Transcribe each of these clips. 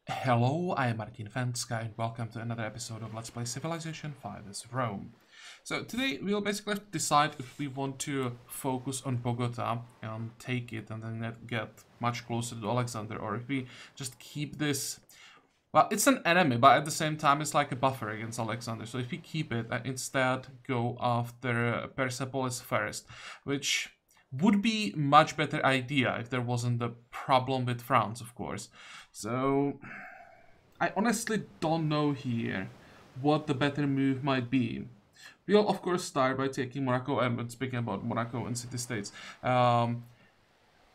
Hello, I am Martin Fencka and welcome to another episode of Let's Play Civilization 5 as Rome. So today we'll basically decide if we want to focus on Bogota and take it and then get much closer to Alexander, or if we just keep this... Well, it's an enemy, but at the same time it's like a buffer against Alexander. So if we keep it and instead go after Persepolis first, which would be much better idea if there wasn't the problem with France, of course. So I honestly don't know here what the better move might be. We'll of course start by taking Monaco, and speaking about Monaco and city-states.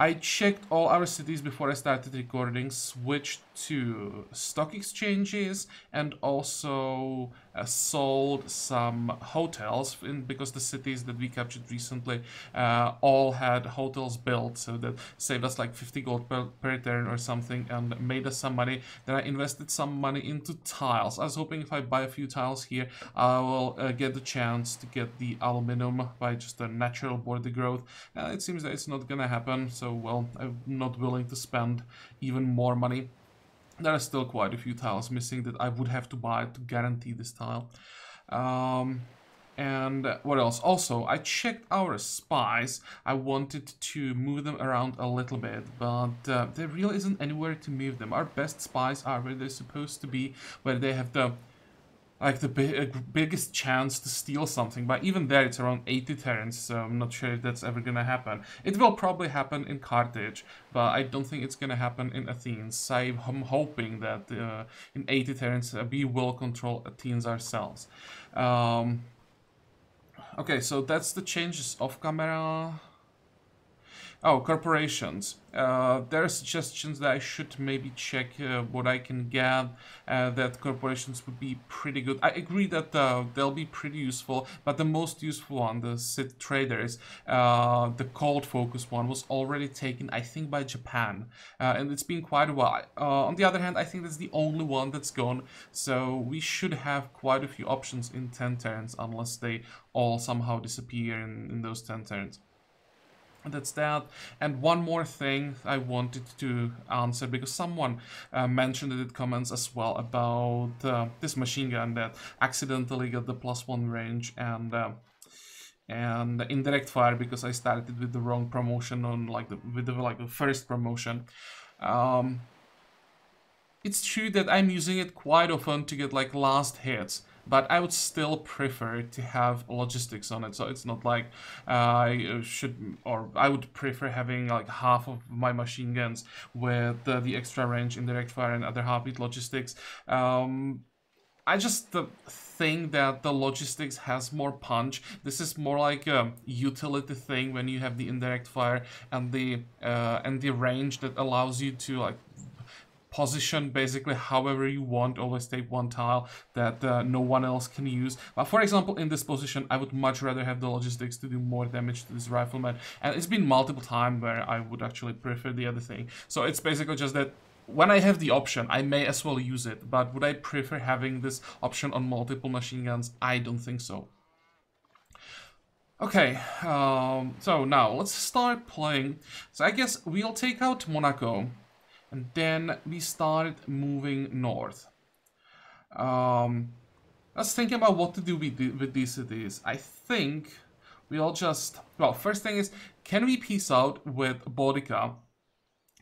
I checked all our cities before I started recording, switched to stock exchanges, and also sold some hotels because the cities that we captured recently all had hotels built, so that saved us like 50 gold per turn or something and made us some money. Then I invested some money into tiles. I was hoping if I buy a few tiles here, I will get the chance to get the aluminum by just a natural border growth. It seems that it's not gonna happen, so well, I'm not willing to spend even more money. There are still quite a few tiles missing that I would have to buy to guarantee this tile. And what else? Also, I checked our spies. I wanted to move them around a little bit, but there really isn't anywhere to move them. Our best spies are where they're supposed to be, where they have the biggest chance to steal something, but even there it's around 80 turns, so I'm not sure if that's ever gonna happen. It will probably happen in Carthage, but I don't think it's gonna happen in Athens. I'm hoping that in 80 turns we will control Athens ourselves. Okay, so that's the changes off camera. Oh, corporations. There are suggestions that I should maybe check what I can get, that corporations would be pretty good. I agree that they'll be pretty useful, but the most useful one, the Sit Traders, the cold focus one, was already taken, I think, by Japan, and it's been quite a while. On the other hand, I think that's the only one that's gone, so we should have quite a few options in 10 turns, unless they all somehow disappear in those 10 turns. That's that. And one more thing I wanted to answer, because someone mentioned it in comments as well about this machine gun that accidentally got the +1 range and indirect fire because I started with the wrong promotion on the first promotion. It's true that I'm using it quite often to get like last hits, but I would still prefer to have logistics on it, so it's not like I would prefer having like half of my machine guns with the extra range, indirect fire, and other half with logistics. I just think that the logistics has more punch. This is more like a utility thing when you have the indirect fire and the range that allows you to like position basically however you want, always take one tile that no one else can use. But for example, in this position, I would much rather have the logistics to do more damage to this rifleman, and it's been multiple times where I would actually prefer the other thing. So it's basically just that when I have the option, I may as well use it, but would I prefer having this option on multiple machine guns? I don't think so. Okay, so now let's start playing. So I guess we'll take out Monaco, and then we started moving north. Let's think about what to do with these cities. I think we'll just... Well, first thing is, can we peace out with Boudica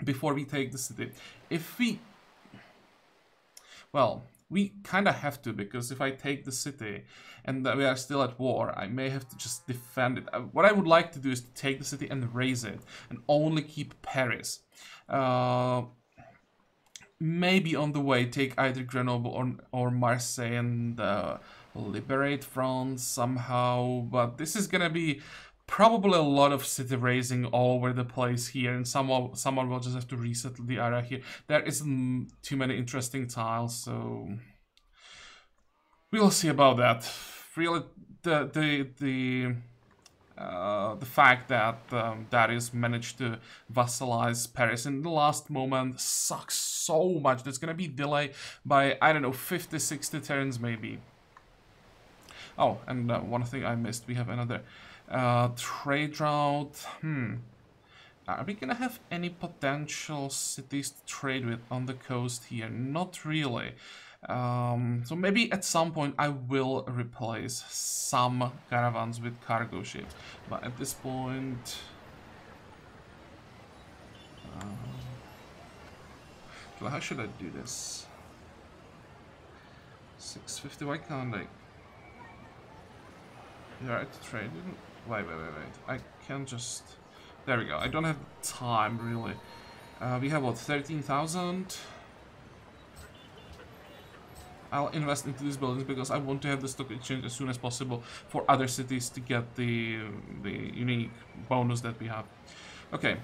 before we take the city? If we... Well, we kind of have to, because if I take the city and we are still at war, I may have to just defend it. What I would like to do is to take the city and raise it, and only keep Paris. Maybe on the way take either Grenoble or Marseille and liberate France somehow, but this is gonna be probably a lot of city raising all over the place here, and someone will just have to resettle the area here. There isn't too many interesting tiles, so we'll see about that. Really, the fact that Darius managed to vassalize Paris in the last moment sucks so much. There's gonna be delay by, I don't know, 50, 60 turns maybe. Oh, and one thing I missed, we have another trade route. Are we gonna have any potential cities to trade with on the coast here? Not really. So maybe at some point I will replace some caravans with cargo ships. But at this point... well, how should I do this? 650, why can't I? You're right to trade. Wait. I can't just... There we go. I don't have time, really. We have, what, 13,000? I'll invest into these buildings because I want to have the stock exchange as soon as possible for other cities to get the unique bonus that we have. Okay.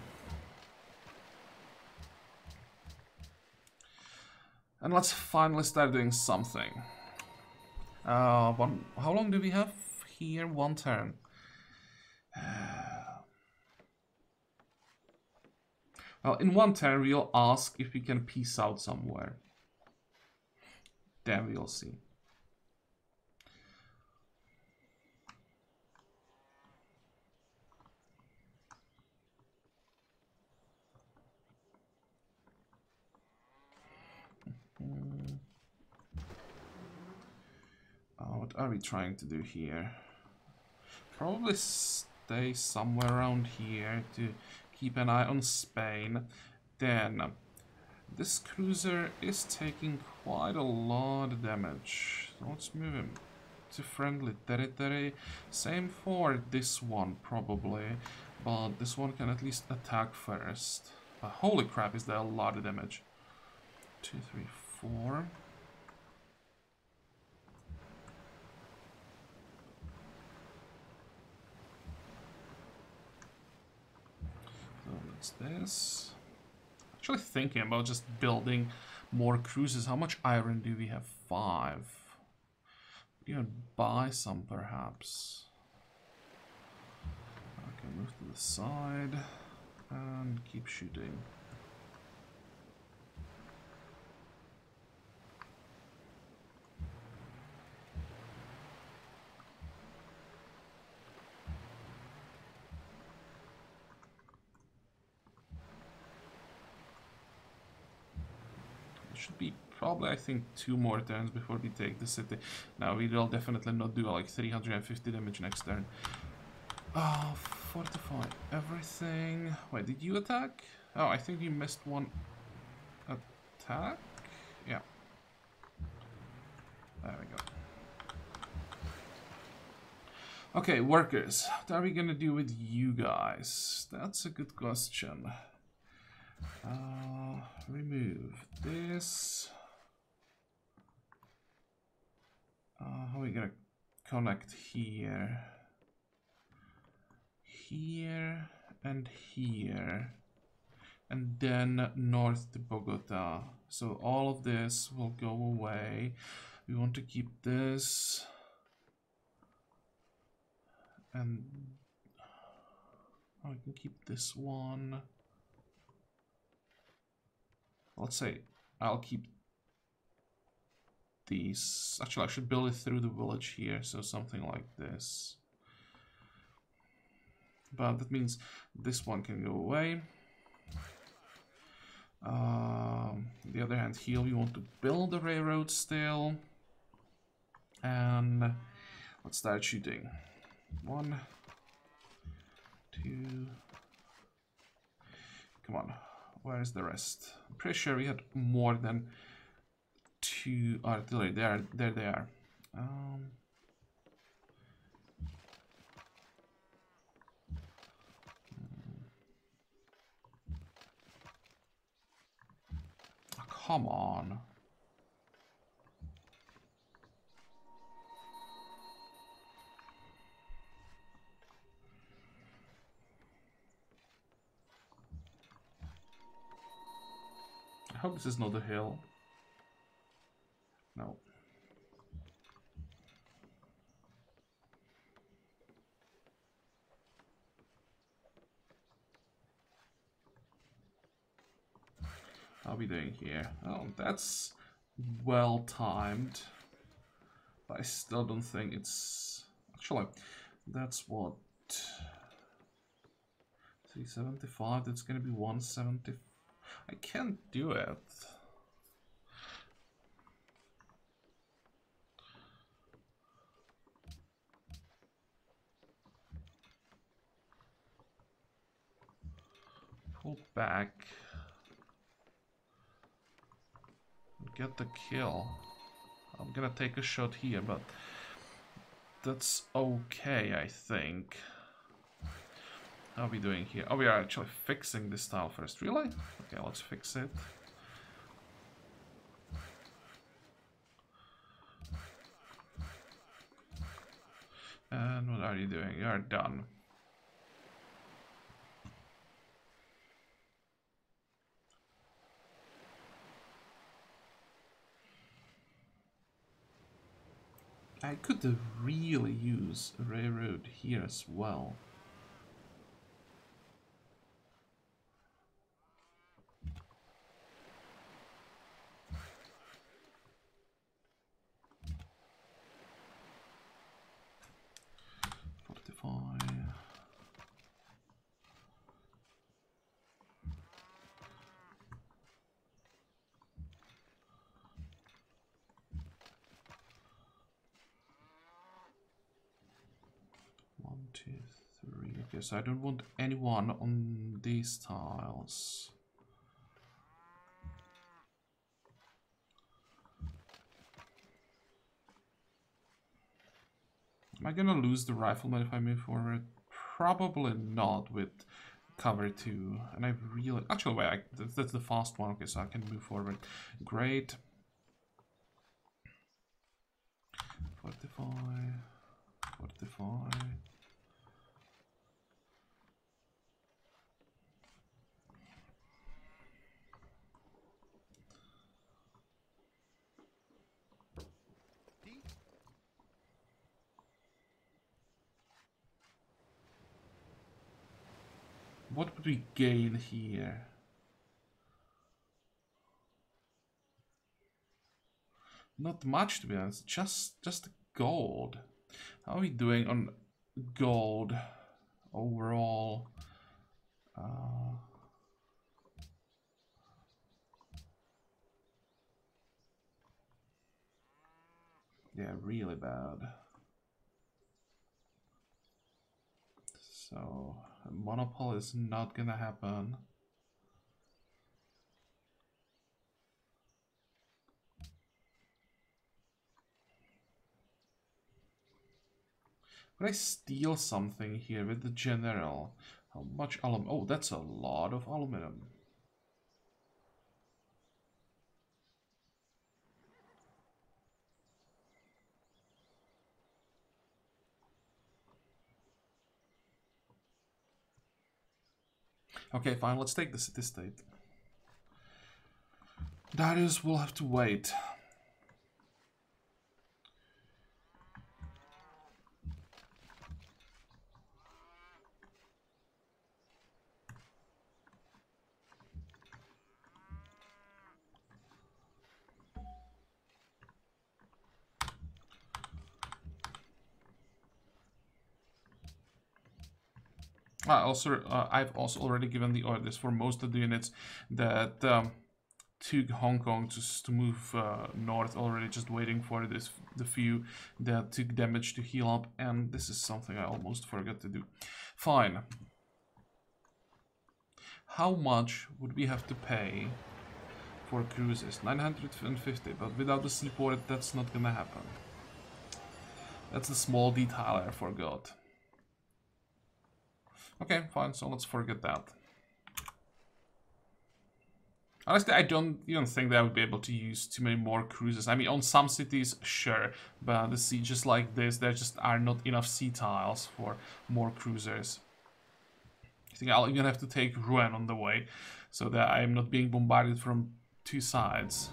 And let's finally start doing something. How long do we have here? 1 turn. Well, in 1 turn we'll ask if we can peace out somewhere. Then we'll see. What are we trying to do here? Probably stay somewhere around here to keep an eye on Spain. Then this cruiser is taking quite a lot of damage. So let's move him to friendly territory. Same for this one probably, but this one can at least attack first. Holy crap, is there a lot of damage. 2, 3, 4. This. Actually thinking about just building more cruises. How much iron do we have? 5. We can buy some perhaps. I can move to the side and keep shooting. Should be probably, I think, 2 more turns before we take the city. Now we will definitely not do like 350 damage next turn. Oh, fortify everything. Wait, did you attack? Oh, I think you missed one attack. Yeah. There we go. Okay, workers. What are we gonna do with you guys? That's a good question. Remove this. How are we gonna connect here? Here and here. And then north to Bogota. So all of this will go away. We want to keep this. And I can keep this one. Let's say I'll keep these. Actually, I should build it through the village here, so something like this. But that means this one can go away. On the other hand, here we want to build a railroad still. And let's start shooting. 1, 2. Come on. Where is the rest? I'm pretty sure we had more than 2 artillery. There they are. Oh, come on. I hope this is not a hill. No. How are we doing here? Oh, that's well timed. But I still don't think it's... Actually, that's what... 375, that's gonna be 170. I can't do it. Pull back. Get the kill. I'm gonna take a shot here, but that's okay, I think. How are we doing here? Oh, we are actually fixing this tile first. Really? Okay, let's fix it. And what are you doing? You are done. I could really use a railroad here as well. One, two, three. Okay, so I don't want anyone on these tiles. Am I gonna lose the rifleman if I move forward? Probably not with cover 2. And I really... Actually, wait, that's the fast one. Okay, so I can move forward. Great. 45. 45. What would we gain here? Not much, to be honest. Just gold. How are we doing on gold overall? Yeah, really bad. So, monopoly is not gonna happen. Could I steal something here with the general? How much aluminum? Oh, that's a lot of aluminum. Okay, fine, let's take the city-state. Darius will have to wait. I've also already given the orders for most of the units that took Hong Kong just to move north already, just waiting for the few that took damage to heal up, and this is something I almost forgot to do. Fine. How much would we have to pay for cruises? 950, but without the seaport, that's not gonna happen. That's a small detail I forgot. Okay, fine, so let's forget that. Honestly, I don't even think that I would be able to use too many more cruises. I mean, on some cities, sure, but the sieges like this, there just are not enough sea tiles for more cruisers. I think I'll even have to take Rouen on the way, so that I'm not being bombarded from two sides.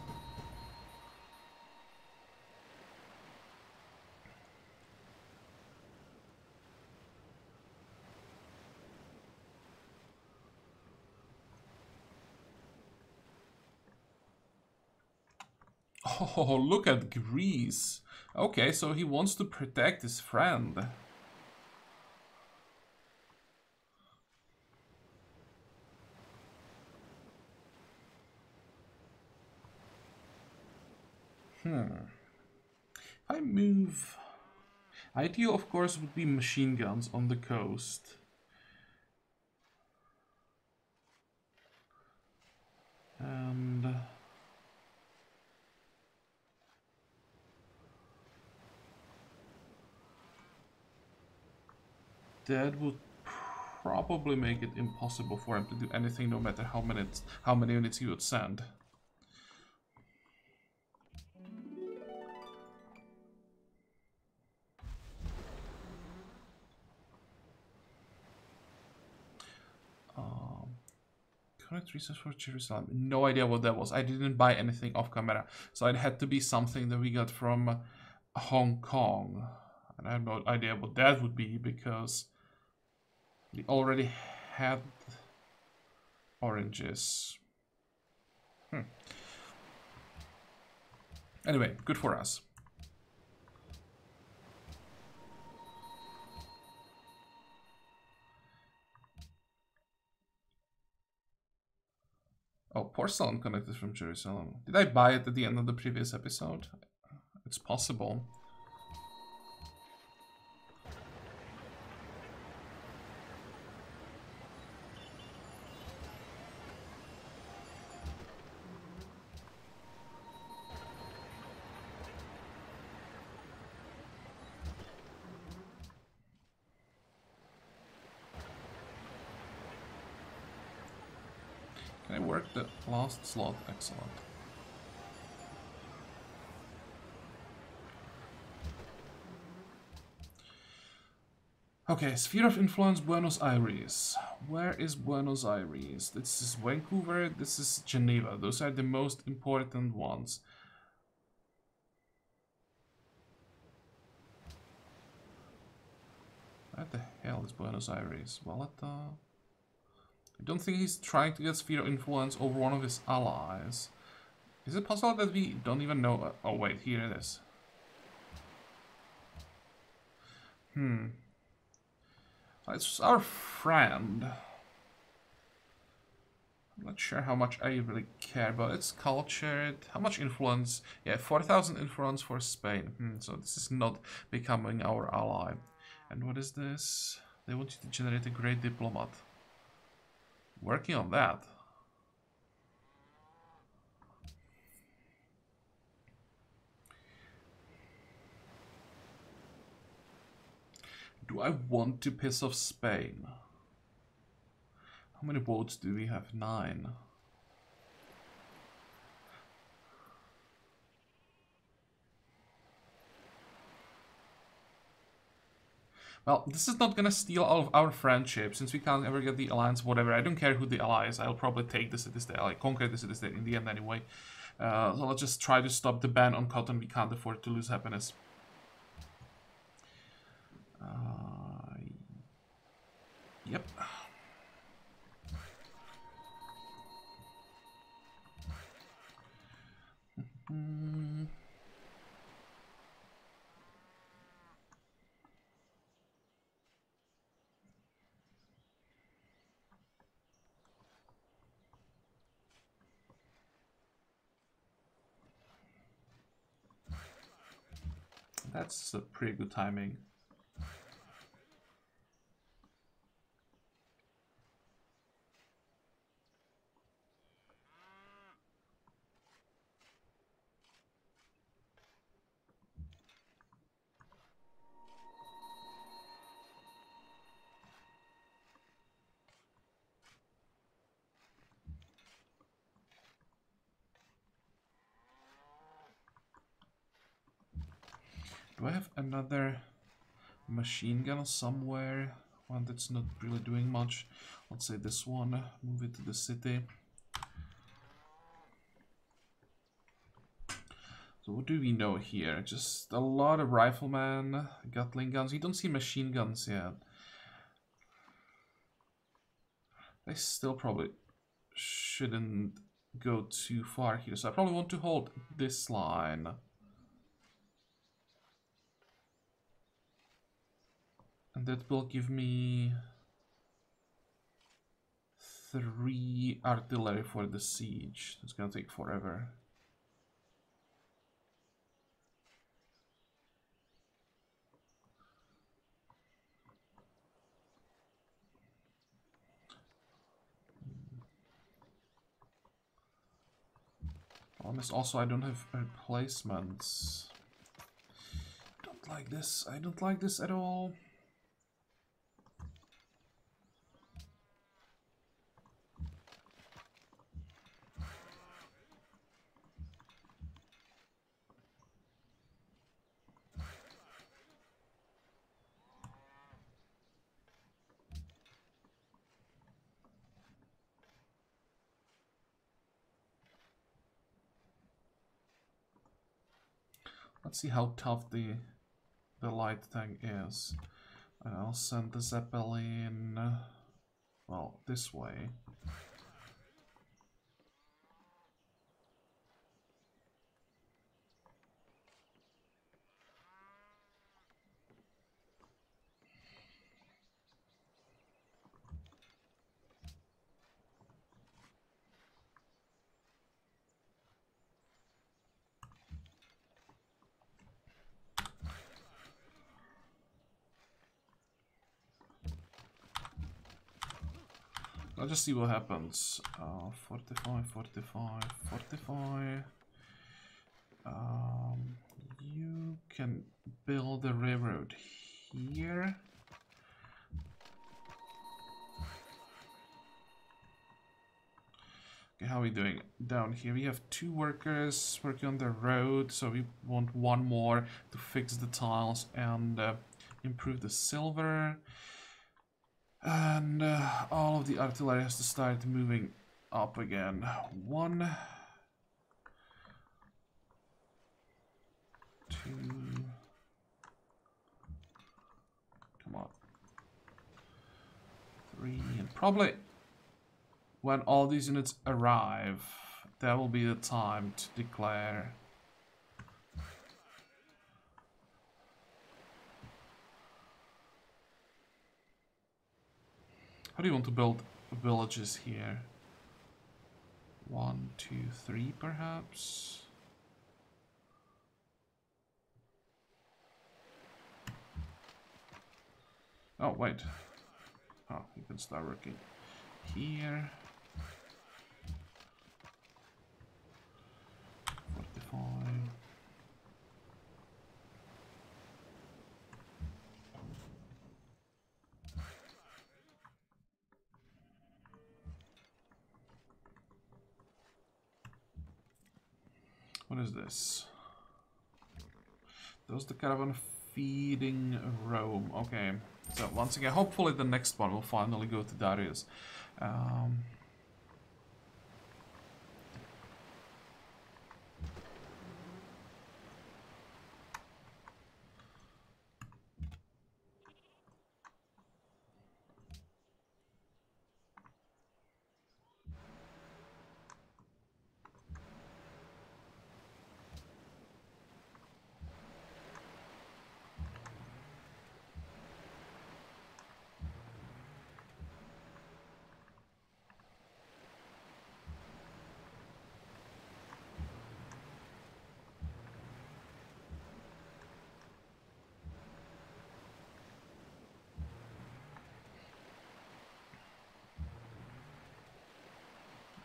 Oh, look at Greece. Okay, so he wants to protect his friend. If I move... Ideal, of course, would be machine guns on the coast. And... that would probably make it impossible for him to do anything, no matter how many units he would send. Correct reasons for Jerusalem. No idea what that was. I didn't buy anything off camera, so it had to be something that we got from Hong Kong. And I have no idea what that would be, because we already had oranges. Anyway, good for us. Oh, porcelain connected from Jerusalem. Did I buy it at the end of the previous episode? It's possible. Can I work the last slot? Excellent. Okay, Sphere of Influence, Buenos Aires. Where is Buenos Aires? This is Vancouver, this is Geneva. Those are the most important ones. Where the hell is Buenos Aires? Valletta? I don't think he's trying to get Sphere of Influence over one of his allies. Is it possible that we don't even know? Oh wait, here it is. It's our friend. I'm not sure how much I really care, but it's cultured. How much influence? Yeah, 4,000 influence for Spain. So this is not becoming our ally. And what is this? They want you to generate a great diplomat. Working on that. Do I want to piss off Spain? How many votes do we have? 9. Well, this is not gonna steal all of our friendship, since we can't ever get the alliance, whatever. I don't care who the ally is, I'll probably take the city-state, like conquer the city-state in the end anyway. So let's just try to stop the ban on cotton. We can't afford to lose happiness. Yep. That's a pretty good timing. Do I have another machine gun somewhere? One that's not really doing much. Let's say this one. Move it to the city. So what do we know here? Just a lot of riflemen, Gatling guns. You don't see machine guns yet. I still probably shouldn't go too far here. So I probably want to hold this line. And that will give me 3 artillery for the siege. It's gonna take forever. Problem is also I don't have replacements. I don't like this. I don't like this at all. Let's see how tough the light thing is. And I'll send the Zeppelin, well, this way. I'll just see what happens. 45, 45, 45. You can build a railroad here. Okay, how are we doing down here? We have 2 workers working on the road, so we want 1 more to fix the tiles and improve the silver. And all of the artillery has to start moving up again. 1, 2. Come on. 3, and probably when all these units arrive, that will be the time to declare. How do you want to build villages here? 1, 2, 3 perhaps? Oh, wait. Oh, you can start working here. 45. What is this? Those the caravan feeding Rome. Okay. So once again, hopefully the next one will finally go to Darius.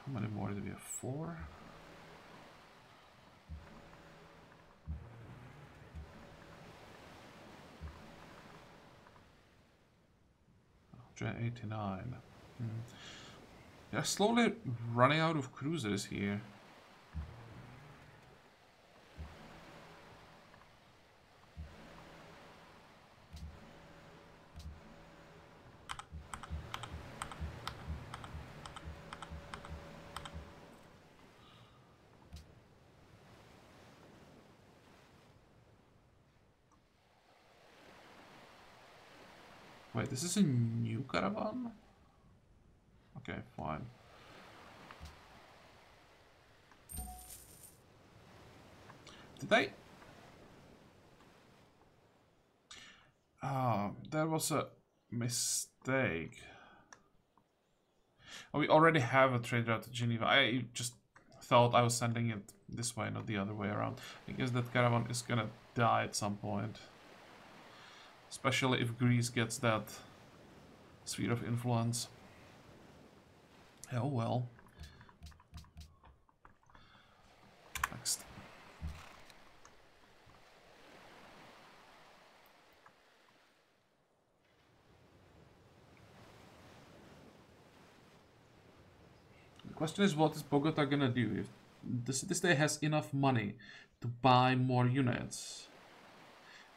How many more do we have? 4? Jet 89. They're slowly running out of cruisers here. Wait, this is a new caravan? Okay, fine. Did they? That was a mistake. Oh, we already have a trade route to Geneva. I just thought I was sending it this way, not the other way around. I guess that caravan is gonna die at some point. Especially if Greece gets that sphere of influence. Oh well. Question is, what is Bogota gonna do? If the city-state has enough money to buy more units,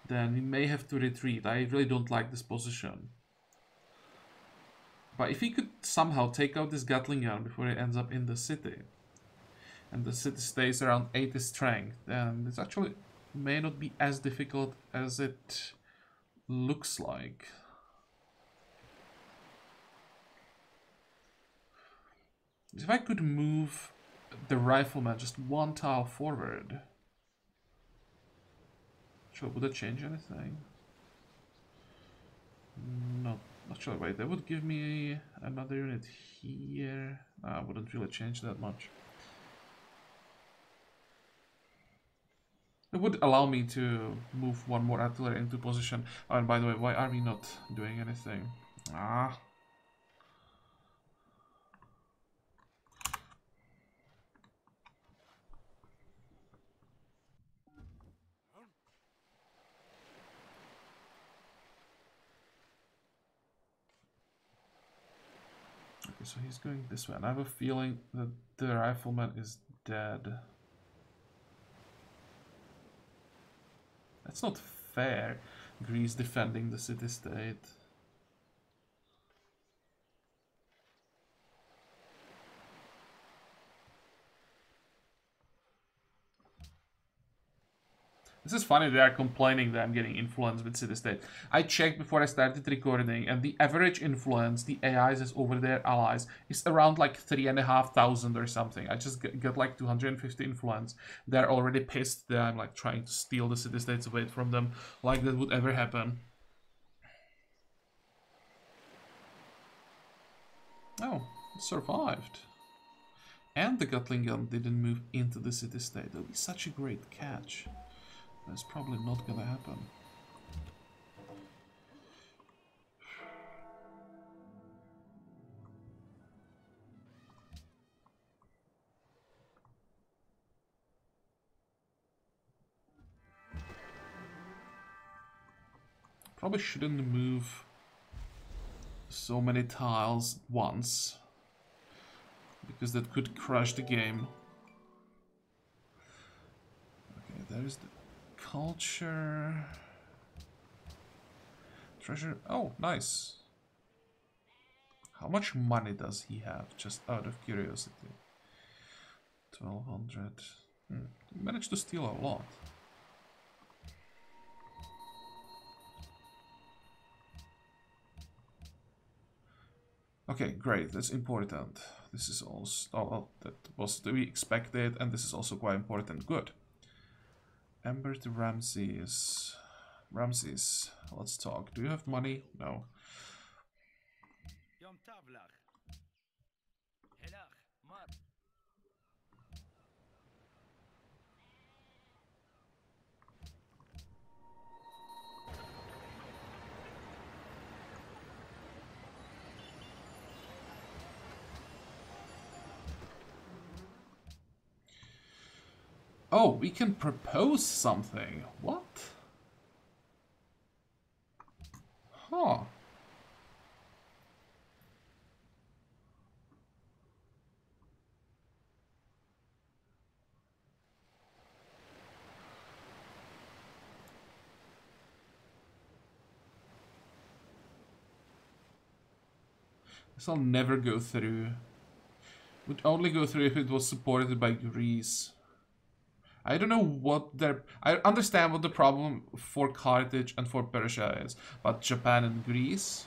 then we may have to retreat. I really don't like this position. But if he could somehow take out this Gatling gun before it ends up in the city, and the city stays around 80 strength, then this actually may not be as difficult as it looks like. If I could move the rifleman just one tile forward, sure, would that change anything? No, not sure. Wait, that would give me another unit here. Wouldn't really change that much. It would allow me to move one more artillery into position. Oh, and by the way, why are we not doing anything? Ah. Okay, so he's going this way, and I have a feeling that the rifleman is dead. That's not fair. Greece defending the city-state. This is funny, they are complaining that I'm getting influence with city-state. I checked before I started recording, and the average influence the AIs has over their allies is around like 3,500 or something. I just got like 250 influence. They're already pissed that I'm like trying to steal the city-states away from them, like that would ever happen. Oh, it survived. And the Gatling gun didn't move into the city-state. That would be such a great catch. That's probably not gonna happen. Probably shouldn't move so many tiles once, because that could crash the game. Okay, there's the culture. Treasure. Oh, nice. How much money does he have, just out of curiosity? 1,200. He managed to steal a lot. Okay, great. That's important. This is also... Oh, that was to be expected, and this is also quite important. Good. Ember to Ramses. Ramses, let's talk. Do you have money? No. Oh, we can propose something. What? Huh. This will never go through. Would only go through if it was supported by Greece. I don't know what their... I understand what the problem for Carthage and for Persia is, but Japan and Greece...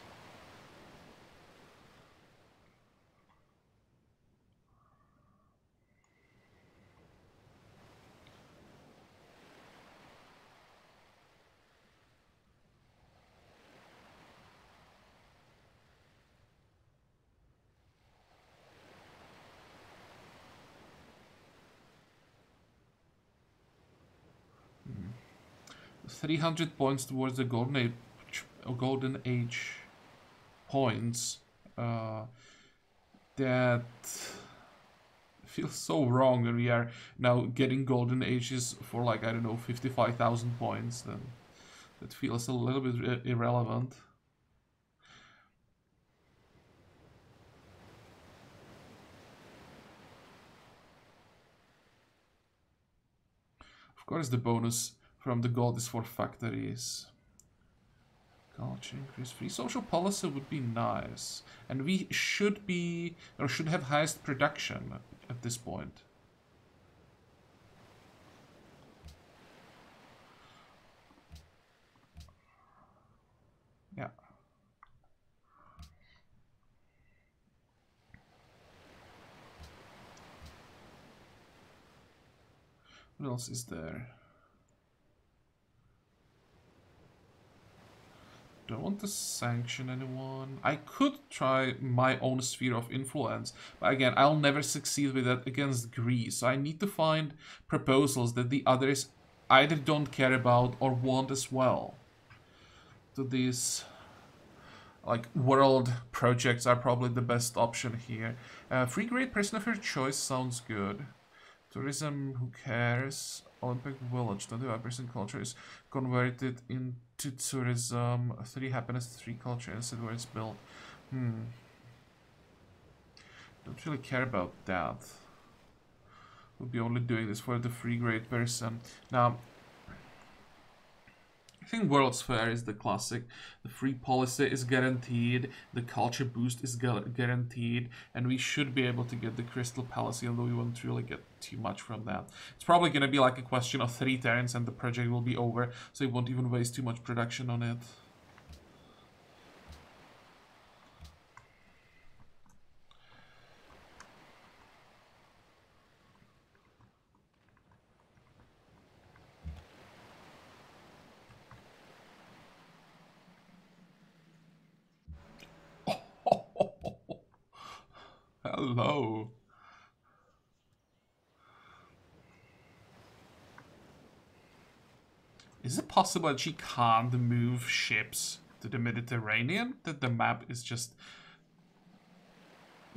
Hmm. 300 points towards the golden age points. That feels so wrong when we are now getting golden ages for like, I don't know, 55,000 points. Then that feels a little bit irrelevant. course, the bonus from the gold is for factories. Culture increase. Free social policy would be nice. And we should be, or should have highest production at this point. Yeah. What else is there? Don't want to sanction anyone. I could try my own sphere of influence, but again, I'll never succeed with that against Greece. So I need to find proposals that the others either don't care about or want as well. So these like world projects are probably the best option here. Free great person of your choice sounds good. Tourism, who cares? Olympic Village, 25% culture is converted into tourism. 3 happiness, 3 culture, and where it's built. Don't really care about that. We'll be only doing this for the free great person. Now, I think World's Fair is the classic. The free policy is guaranteed, the culture boost is guaranteed, and we should be able to get the Crystal Palace, although we won't really get too much from that. It's probably going to be like a question of 3 turns and the project will be over, so we won't even waste too much production on it. Hello. Is it possible that she can't move ships to the Mediterranean? That the map is just...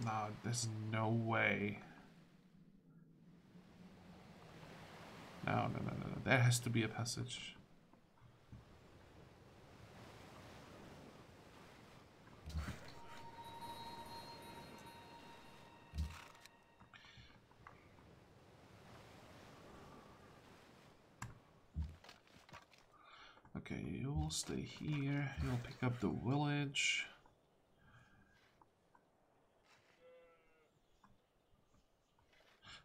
No, there's no way. No. There has to be a passage. Okay, you'll stay here. You'll pick up the village.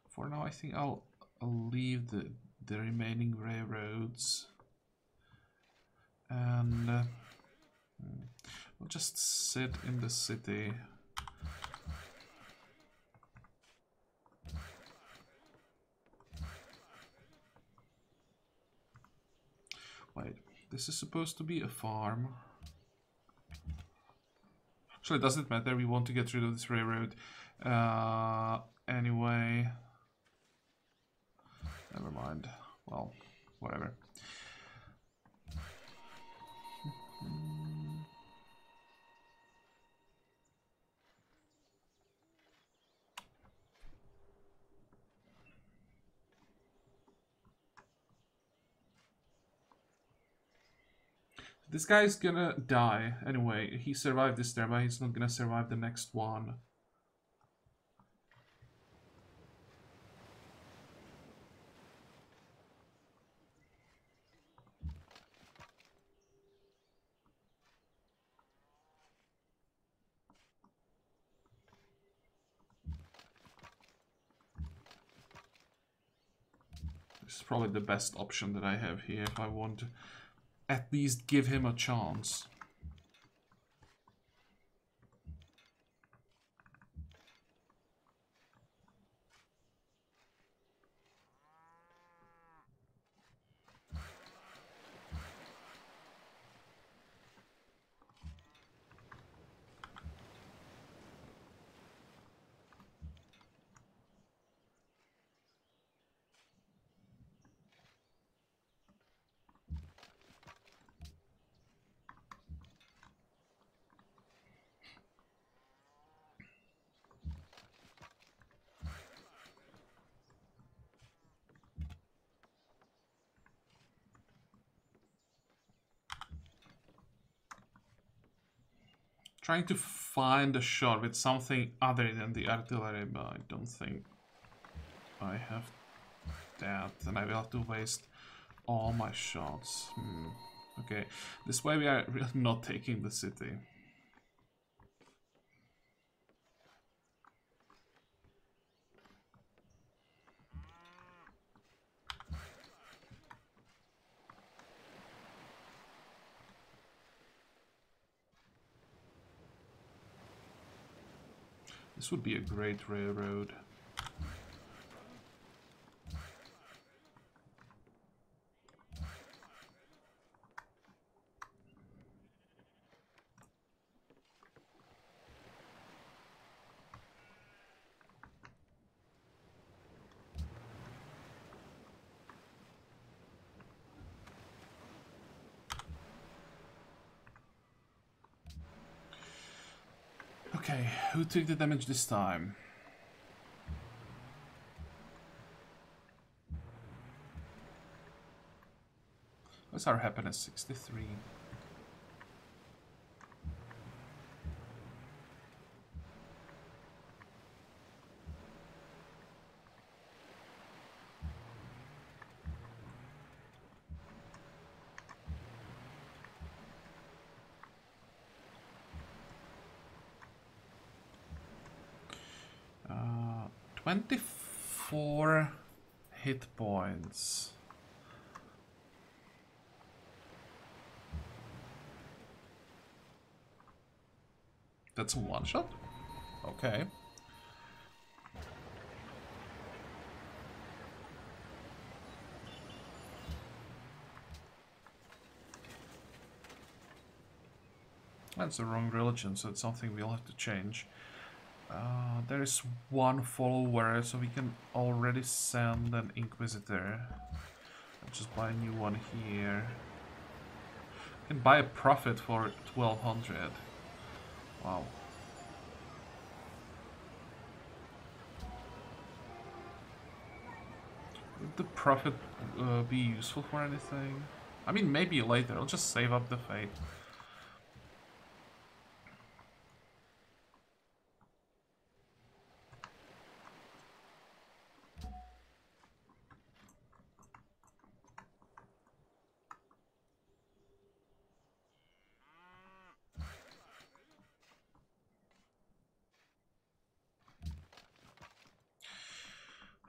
For now, I think I'll leave the remaining railroads. And we'll just sit in the city. Wait. This is supposed to be a farm. Actually, does it matter? We want to get rid of this railroad. Anyway. Never mind. Well, whatever. This guy's gonna die anyway. He survived this turn, but he's not gonna survive the next one. This is probably the best option that I have here if I want to at least give him a chance. Trying to find a shot with something other than the artillery, but I don't think I have that, and I will have to waste all my shots. Okay, this way we are really not taking the city. This would be a great railroad. Okay, who took the damage this time? What's our happiness? 63. Uh, 24 hit points. That's a one shot? Okay. That's the wrong religion, so it's something we'll have to change. There is one follower, so we can already send an Inquisitor. I'll just buy a new one here. We can buy a Prophet for 1200. Wow. Would the Prophet be useful for anything? I mean, maybe later. I'll just save up the fate.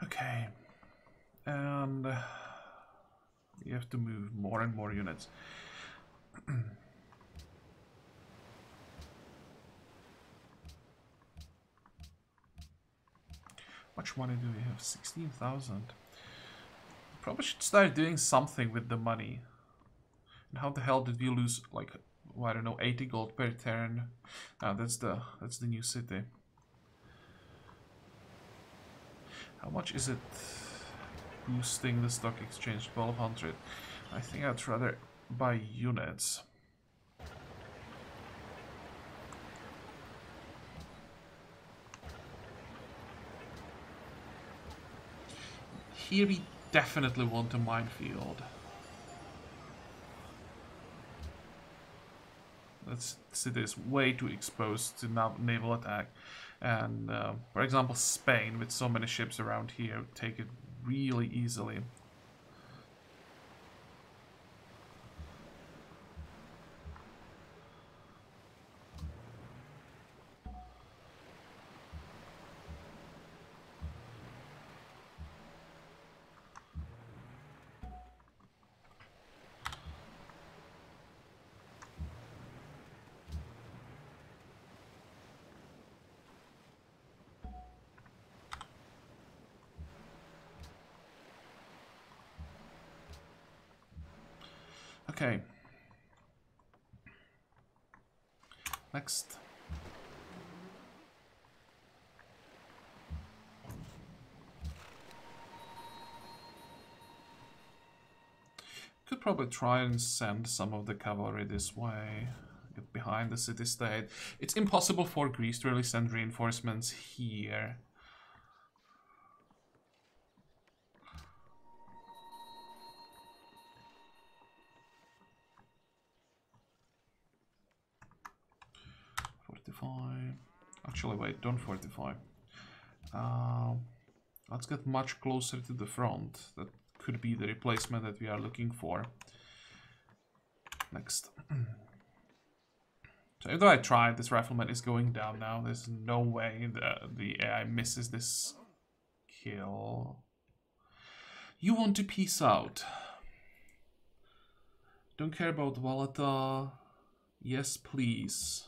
Okay. And we have to move more and more units. Much money do we have? 16,000. Probably should start doing something with the money. And how the hell did we lose, like, well, I don't know, 80 gold per turn? That's the new city. How much is it boosting the stock exchange? 1200. I think I'd rather buy units. Here we definitely want a minefield. That city is way too exposed to naval attack. And, for example, Spain, with so many ships around here, would take it really easily. Okay. Next. Could probably try and send some of the cavalry this way. Get behind the city-state. It's impossible for Greece to really send reinforcements here. Actually, wait, don't fortify. Let's get much closer to the front. That could be the replacement that we are looking for. Next. So even though I tried, this rifleman is going down now. There's no way the AI misses this kill. You want to peace out. Don't care about Valata. Yes, please.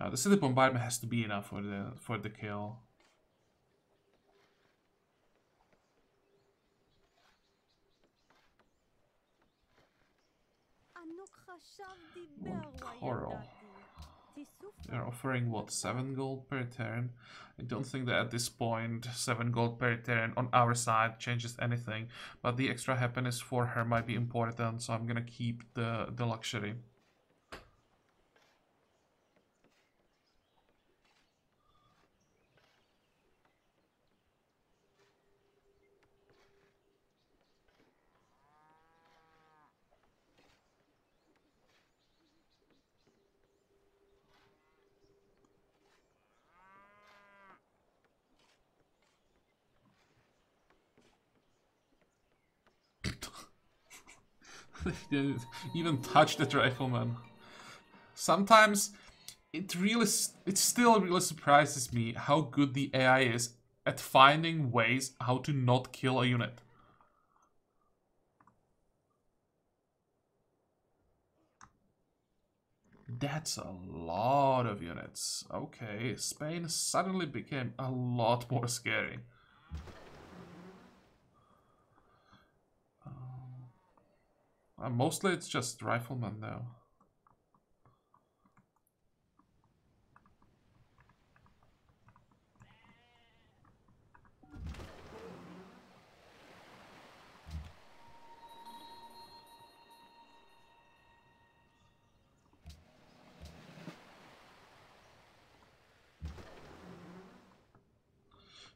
Now, the city bombardment has to be enough for the kill. Coral. They're offering what, 7 gold per turn? I don't think that at this point 7 gold per turn on our side changes anything, but the extra happiness for her might be important, so I'm gonna keep the luxury. They didn't even touch the rifleman. Sometimes it still really surprises me how good the AI is at finding ways how to not kill a unit. That's a lot of units. Okay, Spain suddenly became a lot more scary. Mostly it's just riflemen though.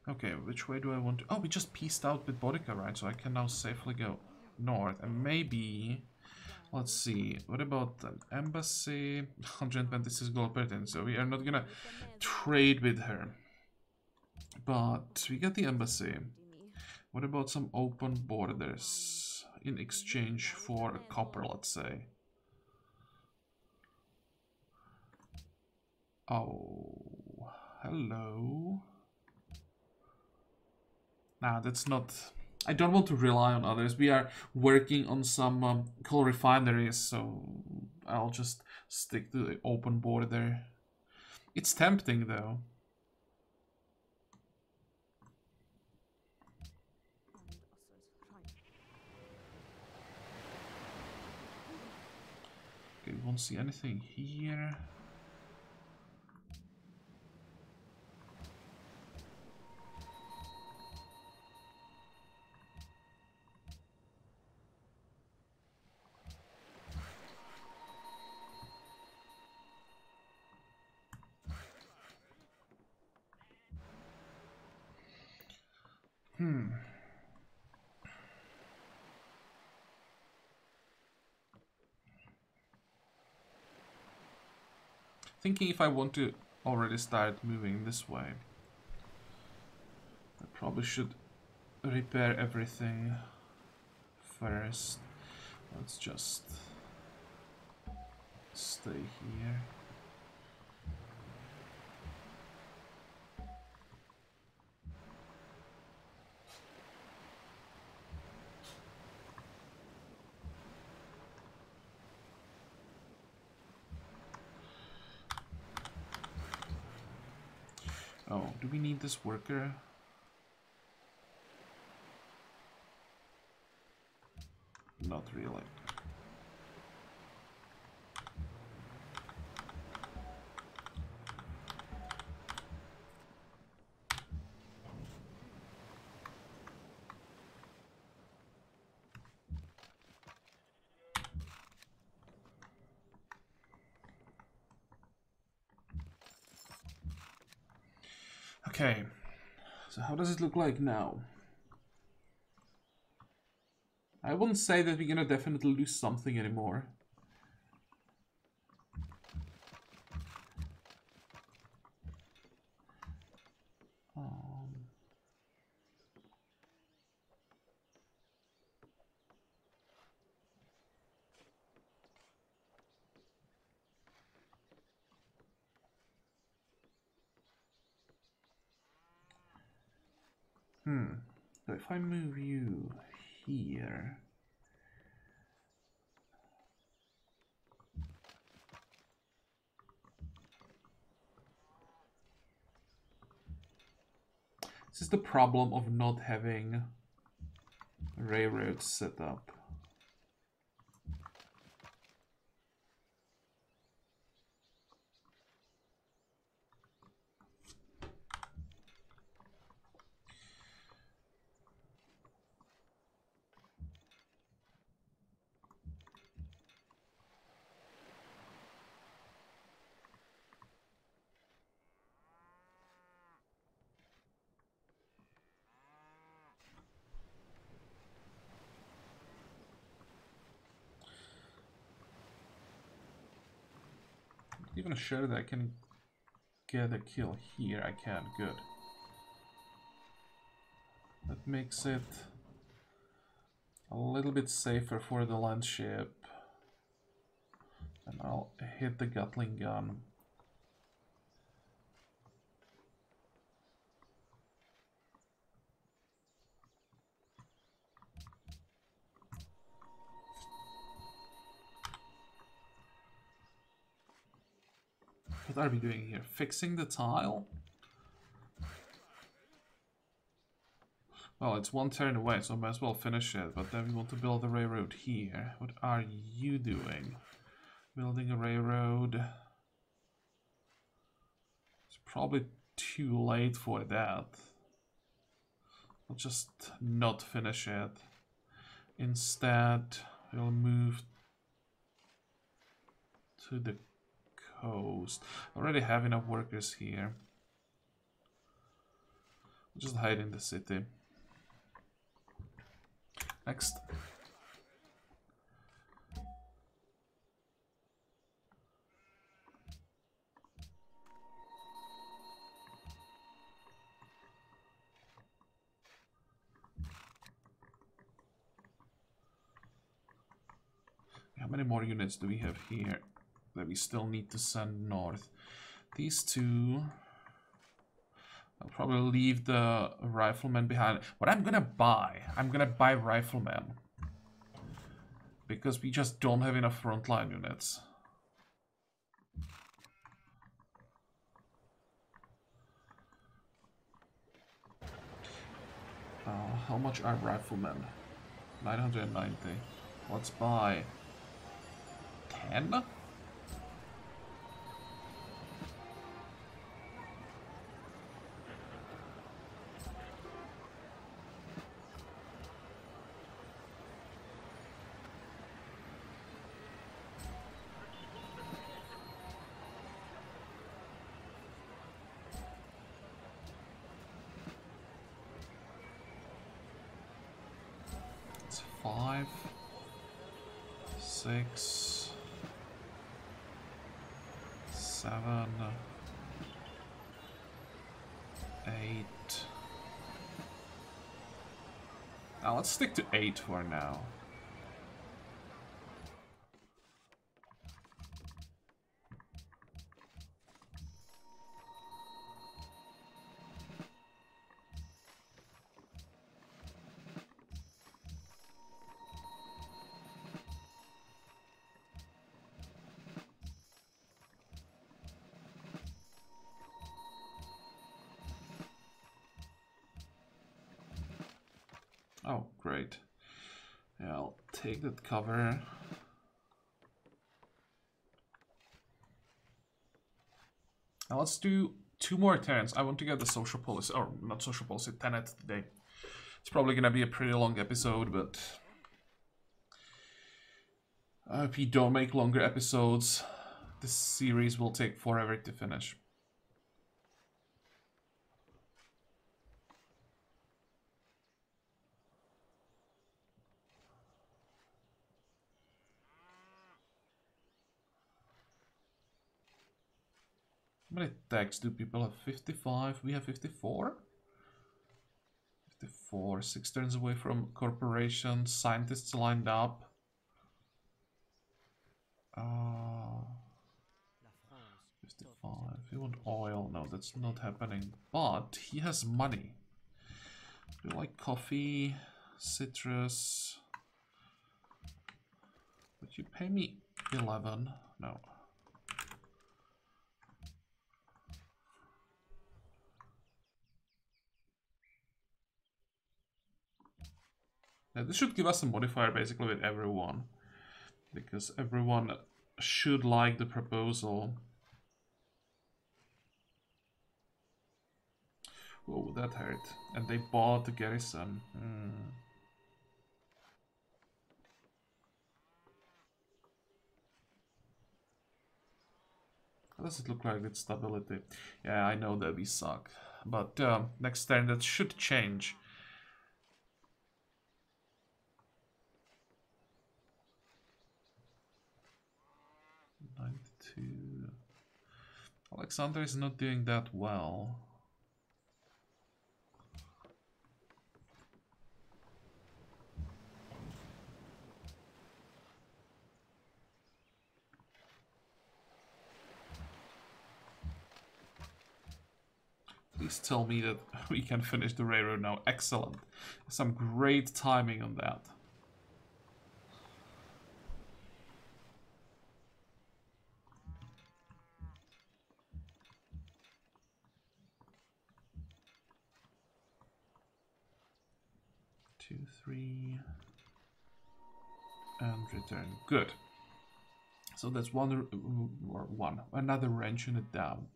Okay, which way do I want to... Oh, we just pieced out with Bodica, right? So I can now safely go north. And maybe... Let's see. What about an embassy? 126 gold per turn. So we are not gonna trade with her. But we get the embassy. What about some open borders? In exchange for a copper, let's say. Oh... Hello... Nah, that's not... I don't want to rely on others. We are working on some coal refineries, so I'll just stick to the open border. It's tempting, though. Okay, we won't see anything here. Thinking if I want to already start moving this way. I probably should repair everything first. Let's just stay here. Oh, do we need this worker? Not really. Okay, so how does it look like now? I wouldn't say that we're gonna definitely lose something anymore. So if I move you here... This is the problem of not having railroads set up. Even sure that I can get a kill here. I can. Good. That makes it a little bit safer for the land ship. And I'll hit the Gatling gun. What are we doing here? Fixing the tile? Well, it's one turn away, so I might as well finish it. But then we want to build a railroad here. What are you doing? Building a railroad. It's probably too late for that. I'll just not finish it. Instead, we'll move to the coast. I already have enough workers here. I'll just hide in the city. Next. How many more units do we have here that we still need to send north? These two. I'll probably leave the riflemen behind. What I'm gonna buy riflemen. Because we just don't have enough frontline units. How much are riflemen? 990. Let's buy 10? It's 5, 6, 7, 8. Now let's stick to 8 for now. Oh, great. Yeah, I'll take that cover. Now let's do 2 more turns. I want to get the social policy, or not social policy, tenet today. It's probably gonna be a pretty long episode, but if you don't make longer episodes, this series will take forever to finish. How many tags do people have? 55? We have 54? 54. 6 turns away from corporations. Scientists lined up. 55. We want oil. No, that's not happening. But he has money. We like coffee, citrus. Would you pay me 11? No. Yeah, this should give us a modifier basically with everyone. Because everyone should like the proposal. Whoa, that hurt. And they bought the garrison. How does it look like with stability? Yeah, I know that we suck. But next turn that should change. '92. Alexander is not doing that well. Please tell me that we can finish the railroad now. Excellent. Some great timing on that. Two, three, and return. Good. So that's another wrench in it down.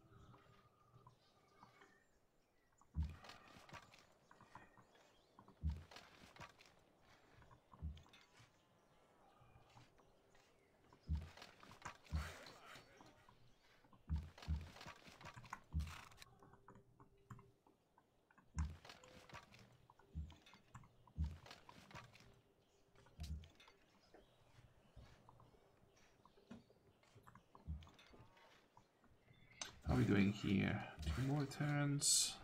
How are we doing here? 2 more turns.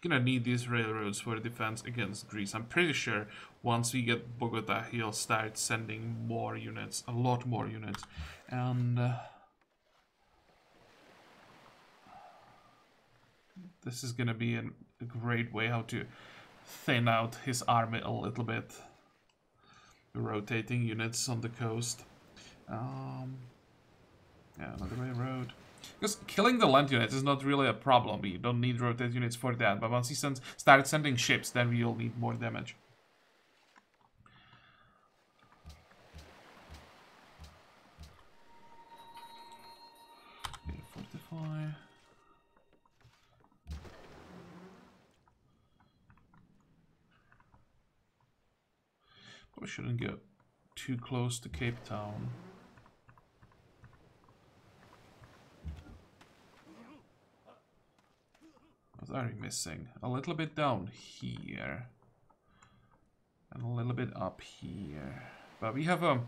Gonna need these railroads for defense against Greece. I'm pretty sure once we get Bogota, he'll start sending more units, a lot more units. And this is gonna be a great way how to thin out his army a little bit. Rotating units on the coast. Yeah, another railroad. Because killing the land units is not really a problem. You don't need rotate units for that. But once he starts sending ships, then we'll need more damage. Okay, fortify. Probably shouldn't get too close to Cape Town. What are we missing? A little bit down here. And a little bit up here. But we have a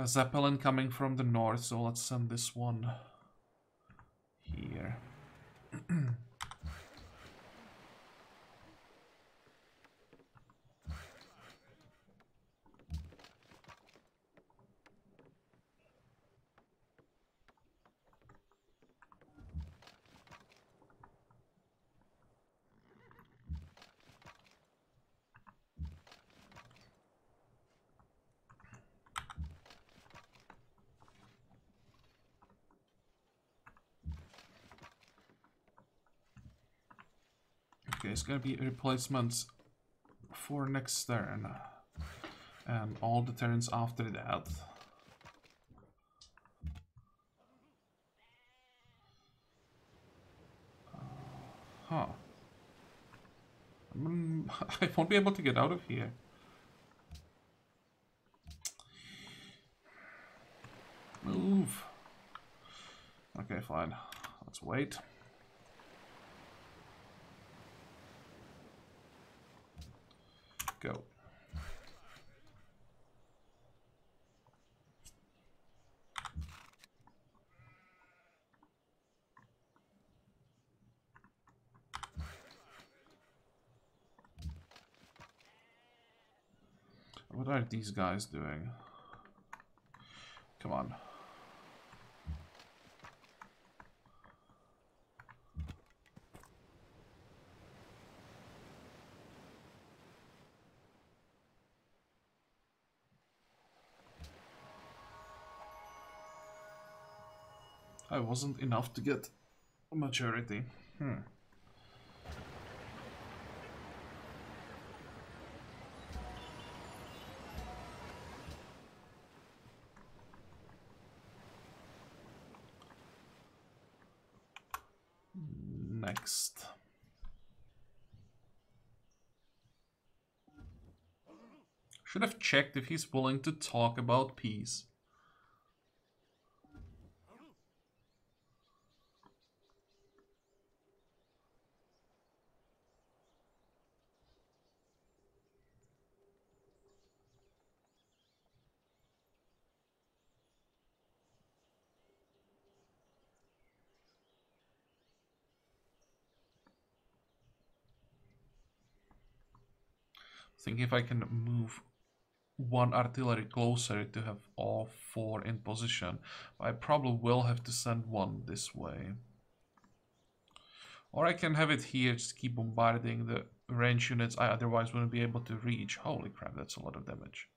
Zeppelin coming from the north, so let's send this one here. Okay, it's gonna be replacements for next turn. And all the turns after that. Huh. I won't be able to get out of here. Move. Okay, fine. Let's wait. Go. What are these guys doing? Come on. I wasn't enough to get a majority. Next. Should have checked if he's willing to talk about peace. Think if I can move one artillery closer to have all 4 in position. I probably will have to send one this way. Or I can have it here, just keep bombarding the range units I otherwise wouldn't be able to reach. Holy crap, that's a lot of damage.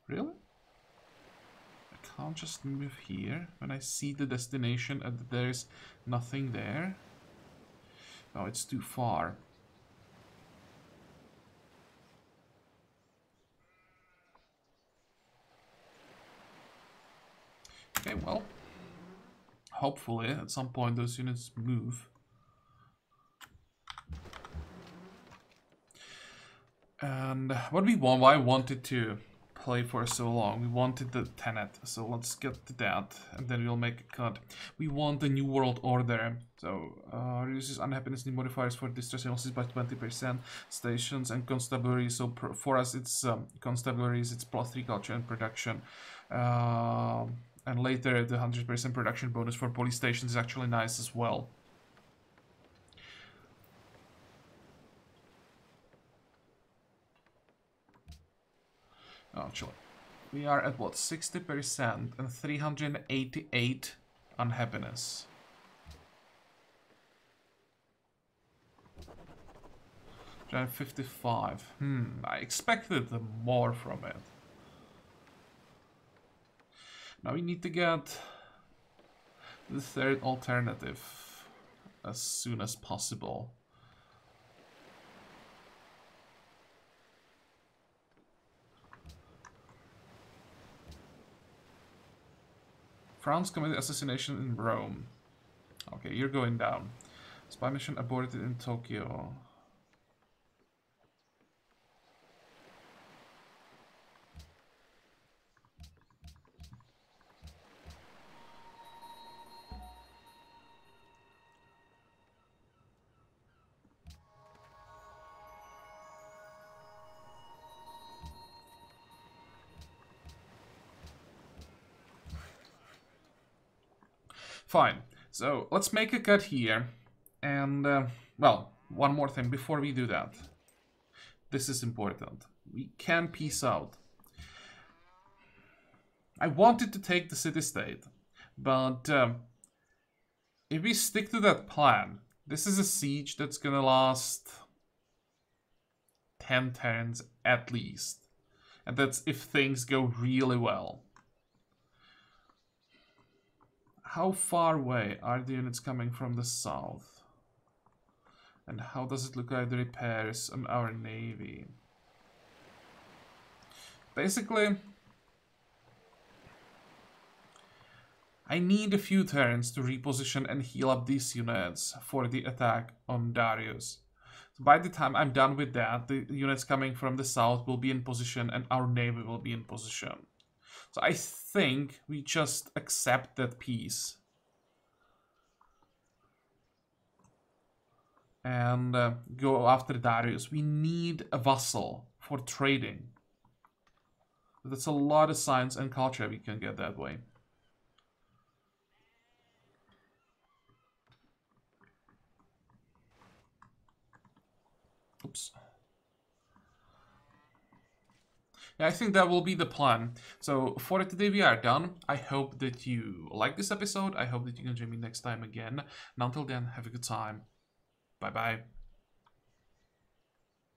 Really? I can't just move here when I see the destination and there's nothing there. No, it's too far. Okay, well, hopefully at some point those units move. And what we want, why I wanted to play for so long, we wanted the Tenet, so let's get to that, and then we'll make a cut. We want the New World Order, so reduces unhappiness need modifiers for distress analysis by 20%, stations and constabulary, so for us it's constabularies, it's +3 culture and production, and later the 100% production bonus for police stations is actually nice as well. Actually, we are at what, 60% and 388 unhappiness. Giant 55. I expected more from it. Now we need to get the 3rd alternative as soon as possible. France committed assassination in Rome. Okay, you're going down. Spy mission aborted in Tokyo. Fine, so let's make a cut here, and, well, one more thing before we do that. This is important. We can peace out. I wanted to take the city-state, but if we stick to that plan, this is a siege that's gonna last 10 turns at least. And that's if things go really well. How far away are the units coming from the south? And how does it look like the repairs on our navy? Basically, I need a few turns to reposition and heal up these units for the attack on Darius. So by the time I'm done with that, the units coming from the south will be in position and our navy will be in position. So I think we just accept that peace. And go after Darius. We need a vassal for trading. That's a lot of science and culture we can get that way. Oops. yeah, I think that will be the plan. So for today we are done. I hope that you like this episode. I hope that you can join me next time again. And until then, have a good time. Bye bye.